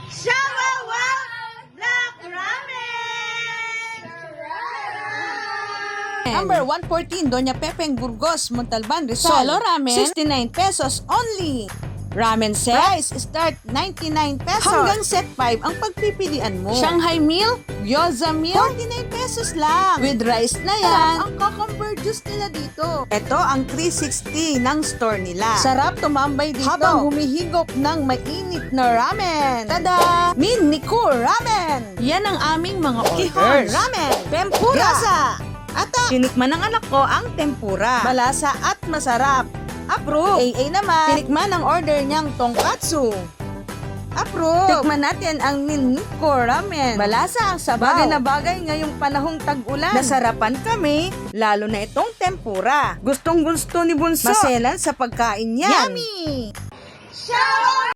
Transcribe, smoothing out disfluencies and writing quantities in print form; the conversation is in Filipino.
Shawawa Black Ramen! Number 114, Doña Pepeng Burgos, Montalban, Rizal. Solo ramen, 69 pesos only. Ramen set, price start 99 pesos. Hanggang set 5 ang pagpipilian mo. Shanghai meal, gyoza meal, 49 pesos lang. With rice na yan, ang cucumber juice nila dito. Ito ang 360 ng store nila. Sarap tumambay dito habang humihigop ng mainit na ramen. Tada! Min Nikur Ramen! Yan ang aming mga orders. Kihon Ramen, tempura, gyoza, ata. Tinikman ng anak ko ang tempura. Malasa at masarap. Approve. AA naman. Tinikman ang order niyang tongkatsu. Approve. Tikman natin ang Nikur Ramen. Malasa ang sabaw. Bagay na bagay ngayong panahong tag-ulan. Nasarapan kami, lalo na itong tempura. Gustong gusto ni Bunso. Maselan sa pagkain yan. Yummy! Shawawa!